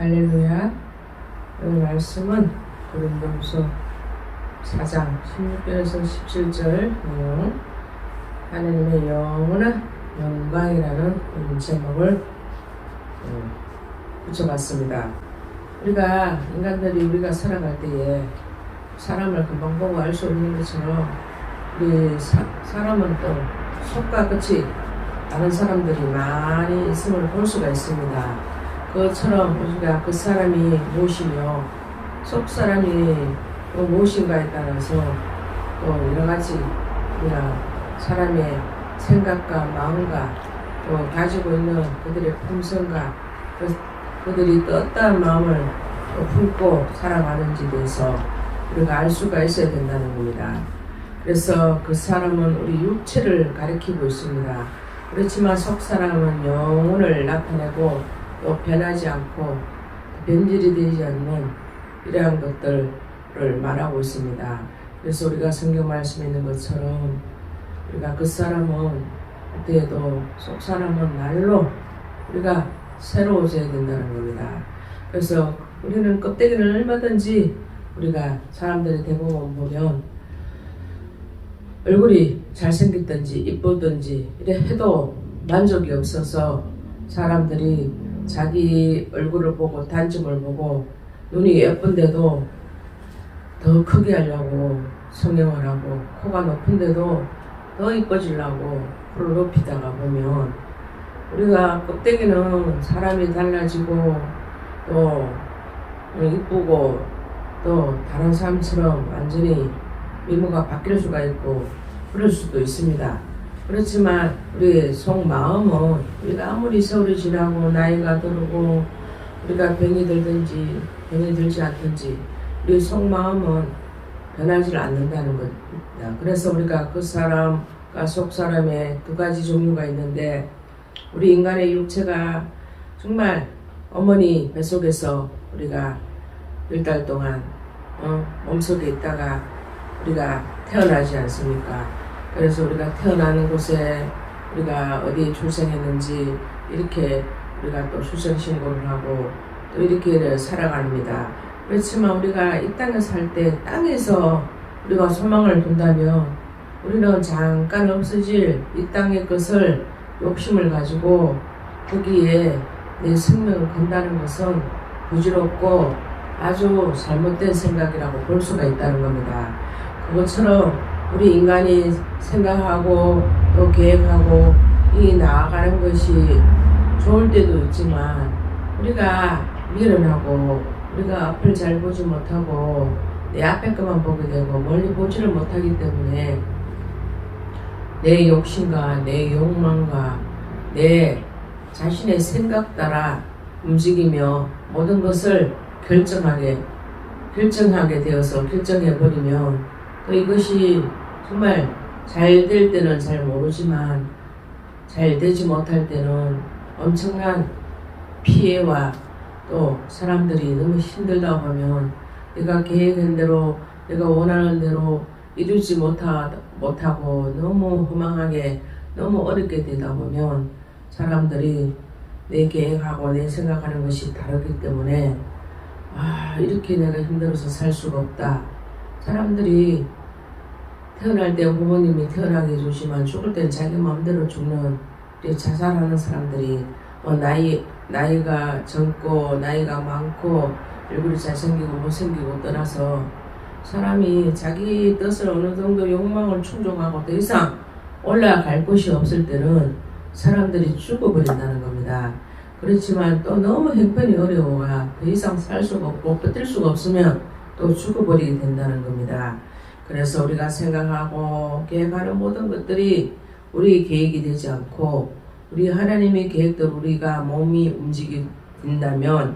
할렐루야. 오늘 말씀은 고린도후서 4장 16절에서 17절 내용, 하나님의 영원한 영광이라는 제목을 붙여봤습니다. 우리가 살아갈 때에 사람을 금방 보고 알 수 없는 것처럼 우리 사람은 또 속과 끝이 다른 사람들이 많이 있음을 볼 수가 있습니다. 그것처럼 우리가 그 사람이 무엇이며 속 사람이 또 무엇인가에 따라서 또 여러가지 우리가 사람의 생각과 마음과 또 가지고 있는 그들의 품성과 그들이 또 어떠한 마음을 또 품고 살아가는지에 대해서 우리가 알 수가 있어야 된다는 겁니다. 그래서 그 사람은 우리 육체를 가리키고 있습니다. 그렇지만 속 사람은 영혼을 나타내고 또 변하지 않고 변질이 되지 않는 이러한 것들을 말하고 있습니다. 그래서 우리가 성경 말씀에 있는 것처럼 우리가 그 사람은 그때에도 속 사람은 날로 우리가 새로워져야 된다는 겁니다. 그래서 우리는 껍데기는 얼마든지 우리가 사람들이 대부분 보면 얼굴이 잘생겼든지 이쁘든지 이래 해도 만족이 없어서 사람들이 자기 얼굴을 보고 단점을 보고 눈이 예쁜데도 더 크게 하려고 성형을 하고, 코가 높은데도 더 이뻐지려고 코를 높이다가 보면 우리가 껍데기는 사람이 달라지고 또 이쁘고 또 다른 사람처럼 완전히 미모가 바뀔 수가 있고 그럴 수도 있습니다. 그렇지만 우리 속마음은 우리가 아무리 세월이 지나고 나이가 들고 우리가 병이 들든지 병이 들지 않든지 우리 속마음은 변하지 않는다는 겁니다. 그래서 우리가 그 사람과 속 사람의 두 가지 종류가 있는데, 우리 인간의 육체가 정말 어머니 뱃속에서 우리가 1달 동안 몸속에 있다가 우리가 태어나지 않습니까? 그래서 우리가 태어나는 곳에 우리가 어디에 출생했는지 이렇게 우리가 또 출생신고를 하고 또 이렇게 살아갑니다. 그렇지만 우리가 이 땅에 살 때 땅에서 우리가 소망을 둔다면 우리는 잠깐 없어질 이 땅의 것을 욕심을 가지고 거기에 내 생명을 건다는 것은 부질없고 아주 잘못된 생각이라고 볼 수가 있다는 겁니다. 그것처럼 우리 인간이 생각하고 또 계획하고 이 나아가는 것이 좋을 때도 있지만 우리가 미련하고 우리가 앞을 잘 보지 못하고 내 앞에 것만 보게 되고 멀리 보지를 못하기 때문에 내 욕심과 내 욕망과 내 자신의 생각 따라 움직이며 모든 것을 결정하게 되어서 결정해버리면 또 이것이 정말 잘 될 때는 잘 모르지만 잘 되지 못할 때는 엄청난 피해와 또 사람들이 너무 힘들다 보면 내가 계획한 대로 내가 원하는 대로 이루지 못하고 너무 허망하게 너무 어렵게 되다 보면 사람들이 내 계획하고 내 생각하는 것이 다르기 때문에 이렇게 내가 힘들어서 살 수가 없다. 사람들이 태어날 때 부모님이 태어나게 해주지만 죽을 땐 자기 마음대로 죽는 자살하는 사람들이 나이가 젊고 나이가 많고 얼굴이 잘생기고 못생기고 떠나서 사람이 자기 뜻을 어느 정도 욕망을 충족하고 더 이상 올라갈 곳이 없을 때는 사람들이 죽어버린다는 겁니다. 그렇지만 또 너무 형편이 어려워가 더 이상 살 수가 없고 버틸 수가 없으면 또 죽어버리게 된다는 겁니다. 그래서 우리가 생각하고 계획하는 모든 것들이 우리 계획이 되지 않고 우리 하나님의 계획대로 우리가 몸이 움직인다면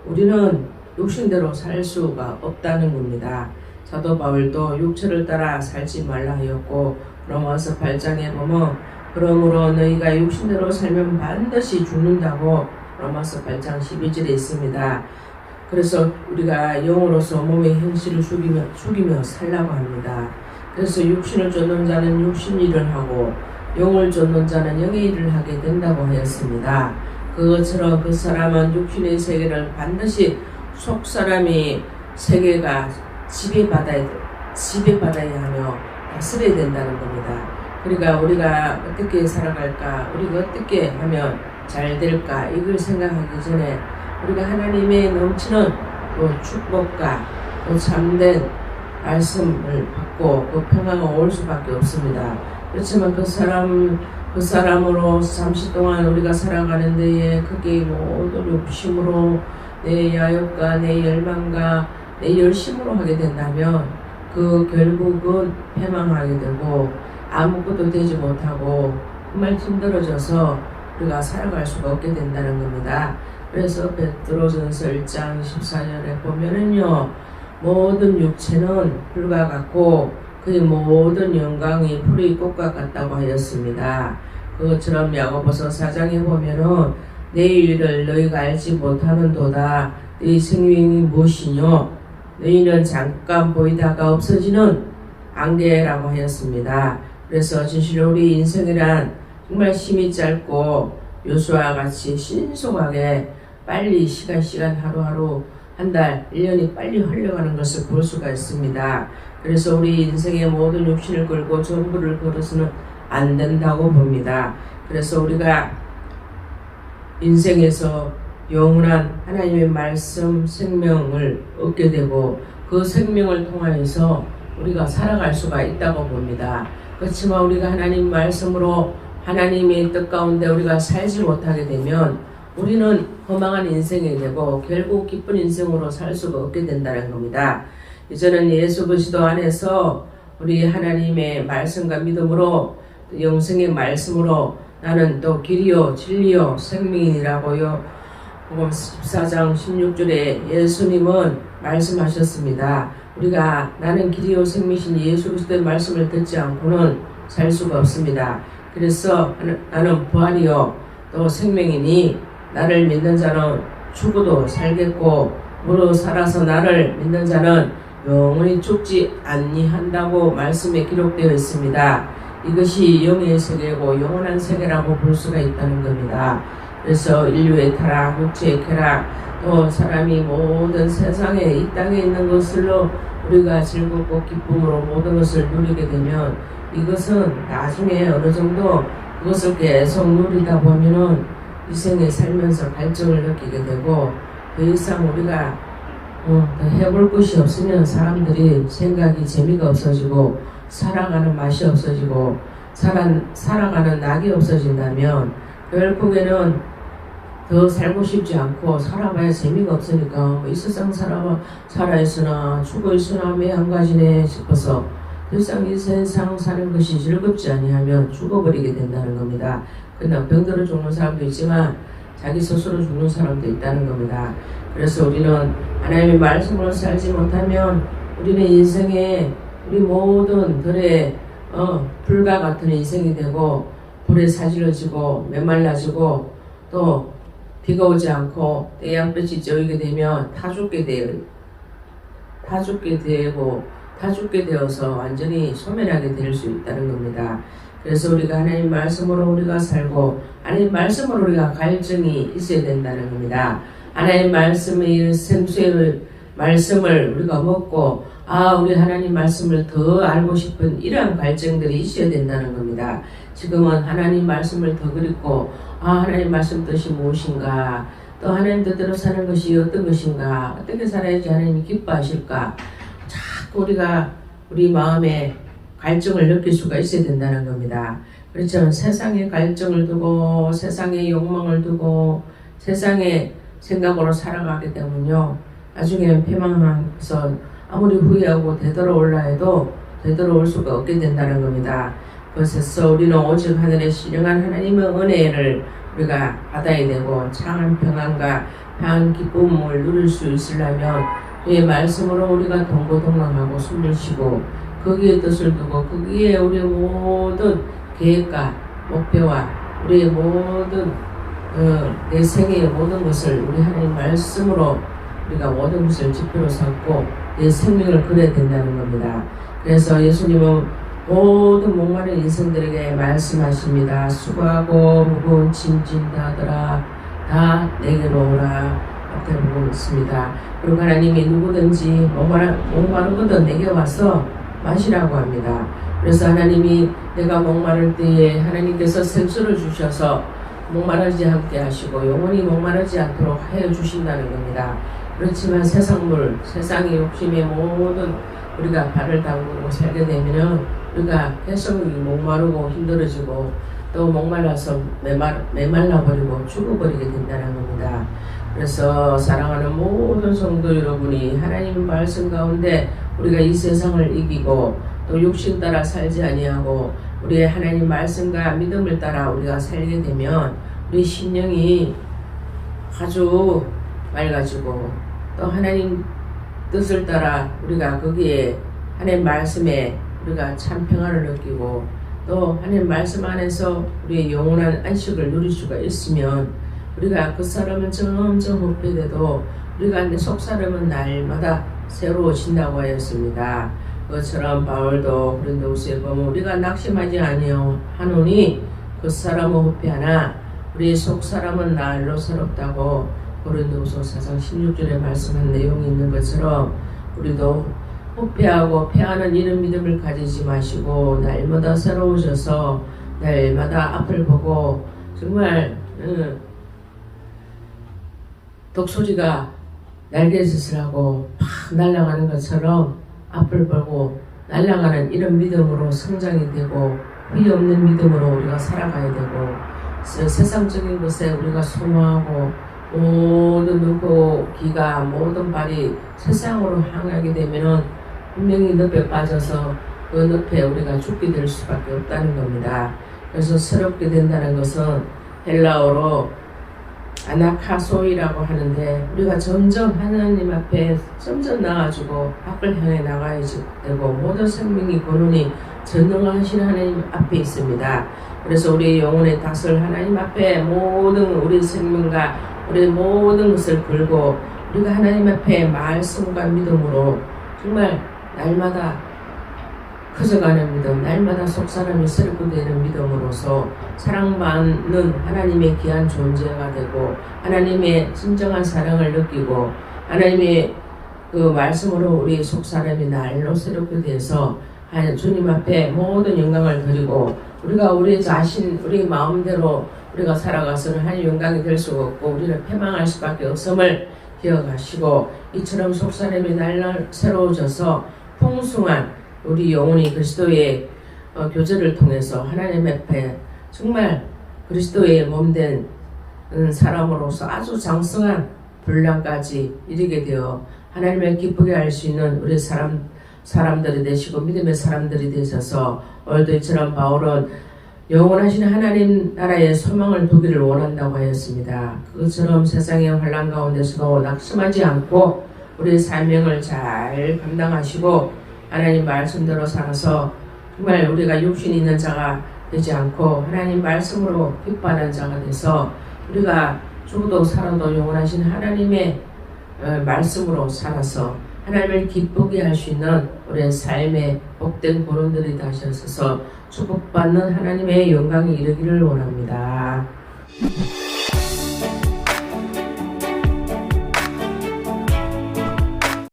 우리는 육신대로 살 수가 없다는 겁니다. 사도 바울도 육체를 따라 살지 말라 하였고 로마서 8장에 보면 그러므로 너희가 육신대로 살면 반드시 죽는다고 로마서 8장 12절에 있습니다. 그래서 우리가 영으로서 몸의 형식을 죽이며 살라고 합니다. 그래서 육신을 쫓는 자는 육신 일을 하고 영을 쫓는 자는 영의 일을 하게 된다고 하였습니다. 그것처럼 그 사람은 육신의 세계를 반드시 속 사람이 세계가 지배받아야 하며 다스려야 된다는 겁니다. 그러니까 우리가 어떻게 살아갈까, 우리가 어떻게 하면 잘 될까, 이걸 생각하기 전에 우리가 하나님의 넘치는 또 축복과 또 참된 말씀을 받고 그 평화가 올 수밖에 없습니다. 그렇지만 그 사람으로 잠시 동안 우리가 살아가는 데에 그게 모든 욕심으로 내 야욕과 내 열망과 내 열심으로 하게 된다면 그 결국은 패망하게 되고 아무것도 되지 못하고 정말 힘들어져서 우리가 살아갈 수가 없게 된다는 겁니다. 그래서 베드로전서 1장 14절에 보면은요, 모든 육체는 불과 같고 그의 모든 영광이 풀의 꽃과 같다고 하였습니다. 그것처럼 야고보서 4장에 보면은 내일을 너희가 알지 못하는도다. 너희 생명이 무엇이뇨? 너희는 잠깐 보이다가 없어지는 안개라고 하였습니다. 그래서 진실로 우리 인생이란 정말 힘이 짧고 요수와 같이 신속하게 빨리 시간 하루하루 한 달, 1년이 빨리 흘러가는 것을 볼 수가 있습니다. 그래서 우리 인생의 모든 욕심을 걸고 전부를 걸어서는 안 된다고 봅니다. 그래서 우리가 인생에서 영원한 하나님의 말씀 생명을 얻게 되고 그 생명을 통하여서 우리가 살아갈 수가 있다고 봅니다. 그렇지만 우리가 하나님 말씀으로 하나님의 뜻 가운데 우리가 살지 못하게 되면 우리는 허망한 인생이 되고 결국 기쁜 인생으로 살 수가 없게 된다는 겁니다. 이제는 예수 그리스도 안에서 우리 하나님의 말씀과 믿음으로 영생의 말씀으로 나는 또 길이요 진리요 생명이라고요. 복음 14장 16절에 예수님은 말씀하셨습니다. 우리가 나는 길이요 생명이신 예수 그리스도의 말씀을 듣지 않고는 살 수가 없습니다. 그래서 나는 부활이요 또 생명이니 나를 믿는 자는 죽어도 살겠고 무릇 살아서 나를 믿는 자는 영원히 죽지 아니한다고 말씀에 기록되어 있습니다. 이것이 영의 세계고 영원한 세계라고 볼 수가 있다는 겁니다. 그래서 인류의 타락, 육체의 쾌락, 또 사람이 모든 세상에 이 땅에 있는 것을로 우리가 즐겁고 기쁨으로 모든 것을 누리게 되면 이것은 나중에 어느 정도 그것을 계속 누리다 보면은 이 생에 살면서 갈증을 느끼게 되고 더 이상 우리가 더 해볼 것이 없으면 사람들이 생각이 재미가 없어지고 살아가는 맛이 없어지고 살아가는 낙이 없어진다면 결국에는 더 살고 싶지 않고 살아봐야 재미가 없으니까 이 세상 살아있으나 죽어있으나 매 한 가지네 싶어서 더 이상 이 세상 사는 것이 즐겁지 아니하면 죽어버리게 된다는 겁니다. 그러나 병들어 죽는 사람도 있지만 자기 스스로 죽는 사람도 있다는 겁니다. 그래서 우리는 하나님의 말씀으로 살지 못하면 우리는 인생에 우리 모든 들에 불과 같은 인생이 되고 불에 사질러지고 메말라지고 또 비가 오지 않고 태양빛이 져오게 되면 다 죽게 되어서 완전히 소멸하게 될 수 있다는 겁니다. 그래서 우리가 하나님 말씀으로 우리가 살고 하나님 말씀으로 우리가 갈증이 있어야 된다는 겁니다. 하나님 말씀의 생수의 말씀을 우리가 먹고 우리 하나님 말씀을 더 알고 싶은 이러한 갈증들이 있어야 된다는 겁니다. 지금은 하나님 말씀을 더 그립고 하나님 말씀 뜻이 무엇인가, 또 하나님 뜻대로 사는 것이 어떤 것인가, 어떻게 살아야지 하나님이 기뻐하실까, 자꾸 우리가 우리 마음에 갈증을 느낄 수가 있어야 된다는 겁니다. 그렇지만 세상의 갈증을 두고 세상의 욕망을 두고 세상의 생각으로 살아가게 되면요 나중에는 패망해서 아무리 후회하고 되돌아올라 해도 되돌아올 수가 없게 된다는 겁니다. 그래서 우리는 오직 하늘의 신령한 하나님의 은혜를 우리가 받아야 되고 참한 평안과 평안 기쁨을 누릴 수 있으려면 그의 말씀으로 우리가 동고동락하고 숨을 쉬고 거기에 뜻을 두고 거기에 우리의 모든 계획과 목표와 우리의 모든 내 생애의 모든 것을 우리 하나님 말씀으로 우리가 모든 것을 지표로 삼고 내 생명을 그려야 된다는 겁니다. 그래서 예수님은 모든 목마른 인생들에게 말씀하십니다. 수고하고 무거운 짐진 자들아 다 내게로 오라 마태복음 있습니다. 그리고 하나님이 누구든지 목마르거든 내게 와서 마시라고 합니다. 그래서 하나님이 내가 목마를 때에 하나님께서 생수를 주셔서 목마르지 않게 하시고 영원히 목마르지 않도록 하여 주신다는 겁니다. 그렇지만 세상물, 세상의 욕심에 모든 우리가 발을 담그고 살게 되면 우리가 계속 목마르고 힘들어지고 또 목말라서 메말라버리고 죽어버리게 된다는 겁니다. 그래서 사랑하는 모든 성도 여러분이 하나님 말씀 가운데 우리가 이 세상을 이기고 또 육신 따라 살지 아니하고 우리의 하나님 말씀과 믿음을 따라 우리가 살게 되면 우리 심령이 아주 맑아지고 또 하나님 뜻을 따라 우리가 거기에 하나님 말씀에 우리가 참 평안을 느끼고 또 하나님 말씀 안에서 우리의 영원한 안식을 누릴 수가 있으면 우리가 그 사람은 점점 흡해돼도 우리가 내 속사람은 날마다 새로워진다고 하였습니다. 그것처럼 바울도 고린도후서에 보면 우리가 낙심하지 아니하노니 그 사람은 흡해하나 우리 속사람은 날로 새롭다고 고린도후서 4장 16절에 말씀한 내용이 있는 것처럼 우리도 흡해하고 패하는 이런 믿음을 가지지 마시고 날마다 새로우셔서 날마다 앞을 보고 정말 독수리가 날개짓을 하고 팍 날아가는 것처럼 앞을 보고 날아가는 이런 믿음으로 성장이 되고 후회 없는 믿음으로 우리가 살아가야 되고 세상적인 것에 우리가 소모하고 모든 눈코 귀가 모든 발이 세상으로 향하게 되면은 분명히 늪에 빠져서 그 늪에 우리가 죽게 될 수밖에 없다는 겁니다. 그래서 새롭게 된다는 것은 헬라어로 아나카소이라고 하는데 우리가 점점 하나님 앞에 점점 나아지고 밖을 향해 나가야 되고 모든 생명이 권능이 전능하신 하나님 앞에 있습니다. 그래서 우리 영혼의 탓을 하나님 앞에 모든 우리 생명과 우리 모든 것을 걸고 우리가 하나님 앞에 말씀과 믿음으로 정말 날마다 커져가는 믿음, 날마다 속사람이 새롭게 되는 믿음으로서 사랑받는 하나님의 귀한 존재가 되고 하나님의 진정한 사랑을 느끼고 하나님의 그 말씀으로 우리 속사람이 날로 새롭게 돼서 주님 앞에 모든 영광을 드리고 우리가 우리 자신, 우리 마음대로 우리가 살아가서는 하나님 영광이 될 수가 없고 우리는 패망할 수밖에 없음을 기억하시고 이처럼 속사람이 날로 새로워져서 풍성한 우리 영혼이 그리스도의 교제를 통해서 하나님 앞에 정말 그리스도의 몸된 사람으로서 아주 장성한 분량까지 이르게 되어 하나님을 기쁘게 할 수 있는 우리 사람들이 되시고 믿음의 사람들이 되셔서 오늘도 이처럼 바울은 영원하신 하나님 나라의 소망을 두기를 원한다고 하였습니다. 그것처럼 세상의 환난 가운데서도 낙심하지 않고 우리의 사명을 잘 감당하시고 하나님 말씀대로 살아서 정말 우리가 육신 있는 자가 되지 않고 하나님 말씀으로 기뻐하는 자가 돼서 우리가 죽어도 살아도 영원하신 하나님의 말씀으로 살아서 하나님을 기쁘게 할 수 있는 우리의 삶의 복된 본원들이 다시 하셔서 축복받는 하나님의 영광이 이르기를 원합니다.